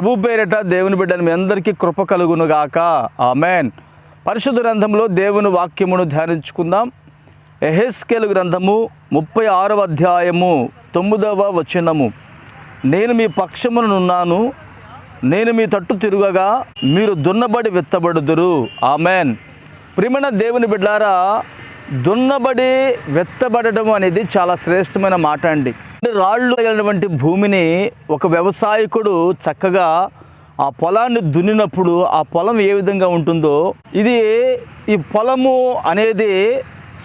ప్రభు పేరిట దేవుని బిడ్డని మీ అందరికీ కృప కలుగునుగాక. ఆమెన్. పరిశుద్ధ గ్రంథంలో దేవుని వాక్యమును ధ్యానించుకుందాం. యెహెజ్కేలు గ్రంథము 36వ అధ్యాయము 9వ వచనము. నేను మీ పక్షమునున్నాను, నేను మీ తట్టు తిరుగగా మీరు దున్నబడి విత్తబడుదురు. ఆమెన్. ప్రియమైన దేవుని బిడ్డారా, దున్నబడి విత్తబడడం అనేది చాలా శ్రేష్టమైన మాట అండి. రాళ్ళు కలిగినటువంటి భూమిని ఒక వ్యవసాయకుడు చక్కగా ఆ పొలాన్ని దున్నినప్పుడు ఆ పొలం ఏ విధంగా ఉంటుందో ఈ పొలము అనేది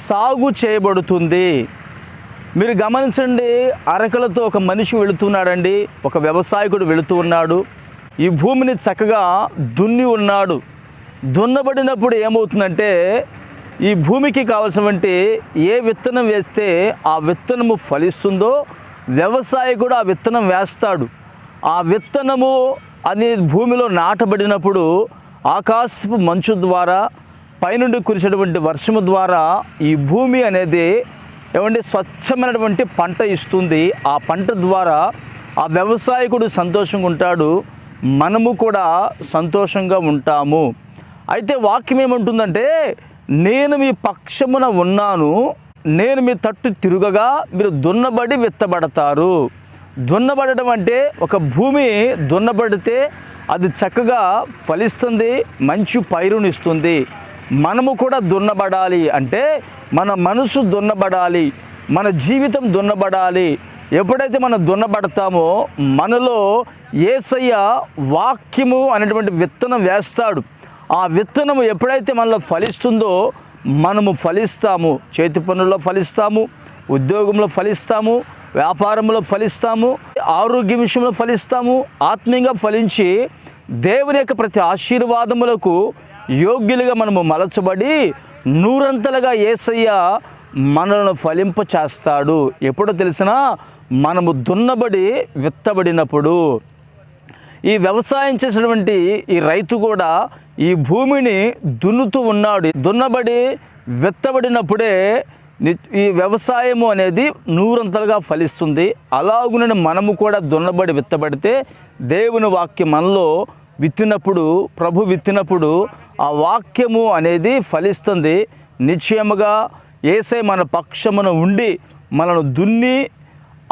సాగు చేయబడుతుంది. మీరు గమనించండి, అరకలతో ఒక మనిషి వెళుతున్నాడండి, ఒక వ్యవసాయకుడు వెళుతూ ఉన్నాడు. ఈ భూమిని చక్కగా దున్ని ఉన్నాడు. దున్నబడినప్పుడు ఏమవుతుందంటే ఈ భూమికి కావలసినటువంటి ఏ విత్తనం వేస్తే ఆ విత్తనము ఫలిస్తుందో వ్యవసాయకుడు ఆ విత్తనం వేస్తాడు. ఆ విత్తనము అది భూమిలో నాటబడినప్పుడు ఆకాశపు మంచు ద్వారా, పైనుండి కురిసేటువంటి వర్షము ద్వారా ఈ భూమి అనేది స్వచ్ఛమైనటువంటి పంట ఇస్తుంది. ఆ పంట ద్వారా ఆ వ్యవసాయకుడు సంతోషంగా ఉంటాడు, మనము కూడా సంతోషంగా ఉంటాము. అయితే వాక్యం ఏమంటుందంటే, నేను మీ పక్షమున ఉన్నాను, నేను మీ తట్టు తిరుగగా మీరు దున్నబడి విత్తబడతారు. దున్నబడడం అంటే ఒక భూమి దున్నబడితే అది చక్కగా ఫలిస్తుంది, మంచి పైరునిస్తుంది. మనము కూడా దున్నబడాలి అంటే మన మనసు దున్నబడాలి, మన జీవితం దున్నబడాలి. ఎప్పుడైతే మనం దున్నబడతామో మనలో యేసయ్య వాక్యము అనేటువంటి విత్తనం వేస్తాడు. ఆ విత్తనము ఎప్పుడైతే మనలో ఫలిస్తుందో మనము ఫలిస్తాము. చేతి పనుల్లో ఫలిస్తాము, ఉద్యోగంలో ఫలిస్తాము, వ్యాపారంలో ఫలిస్తాము, ఆరోగ్య విషయంలో ఫలిస్తాము. ఆత్మీయంగా ఫలించి దేవుని యొక్క ప్రతి ఆశీర్వాదములకు యోగ్యులుగా మనము మలచబడి నూరంతలుగా యేసయ్య మనలను ఫలింప చేస్తాడు. ఎప్పుడో తెలిసినా మనము దున్నబడి విత్తబడినప్పుడు. ఈ వ్యవసాయం చేసినటువంటి ఈ రైతు కూడా ఈ భూమిని దున్నుతూ ఉన్నాడు. దున్నబడి విత్తబడినప్పుడే ఈ వ్యవసాయము అనేది నూరంతలుగా ఫలిస్తుంది. అలాగునని మనము కూడా దున్నబడి విత్తబడితే దేవుని వాక్యం మనలో విత్తినప్పుడు, ప్రభు విత్తినప్పుడు ఆ వాక్యము అనేది ఫలిస్తుంది. నిశ్చయముగా యేసయ్య మన పక్షమున ఉండి మనను దున్ని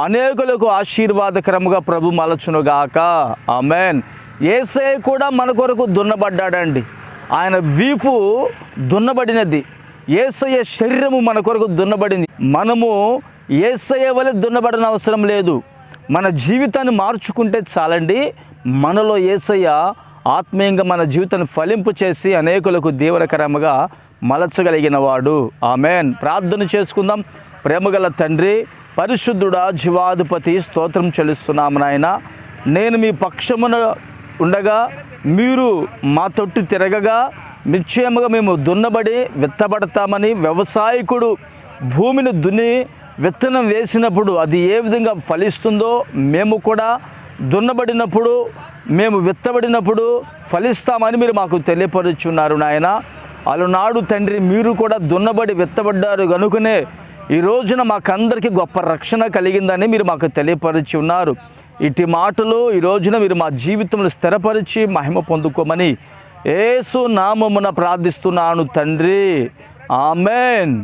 అనేకులకు ఆశీర్వాదకరముగా ప్రభు మలచునుగాక. ఆమెన్. యేసయ్య కూడా మన కొరకు దున్నబడ్డాడండి. ఆయన వీపు దున్నబడినది, యేసయ్య శరీరము మన కొరకు దున్నబడింది. మనము యేసయ్య వలె దున్నబడిన అవసరం లేదు. మన జీవితాన్ని మార్చుకుంటే చాలండి. మనలో యేసయ్య ఆత్మీయంగా మన జీవితాన్ని ఫలింపు చేసి అనేకులకు దీవెనకరముగా మలచగలిగిన వాడు. ఆమెన్. ప్రార్థన చేసుకుందాం. ప్రేమగల తండ్రి, పరిశుద్ధుడా, జీవాధిపతి, స్తోత్రం చెల్లిస్తున్నాము నాయన. నేను మీ పక్షమున ఉండగా మీరు మా తొట్టు తిరగగా నిశ్చయముగా మేము దున్నబడి విత్తబడతామని వ్యవసాయకుడు భూమిని దున్ని విత్తనం వేసినప్పుడు అది ఏ విధంగా ఫలిస్తుందో మేము కూడా దున్నబడినప్పుడు, మేము విత్తబడినప్పుడు ఫలిస్తామని మీరు మాకు తెలియపరుచున్నారు నాయన. అలనాడు తండ్రి మీరు కూడా దున్నబడి విత్తబడ్డారు కనుకనే ఈ రోజున మాకందరికీ గొప్ప రక్షణ కలిగిందని మీరు మాకు తెలియపరిచి ఉన్నారు. ఇటు మాటలు ఈ రోజున మీరు మా జీవితంలో స్థిరపరిచి మహిమ పొందుకోమని యేసు నామమున ప్రార్థిస్తున్నాను తండ్రి. ఆమెన్.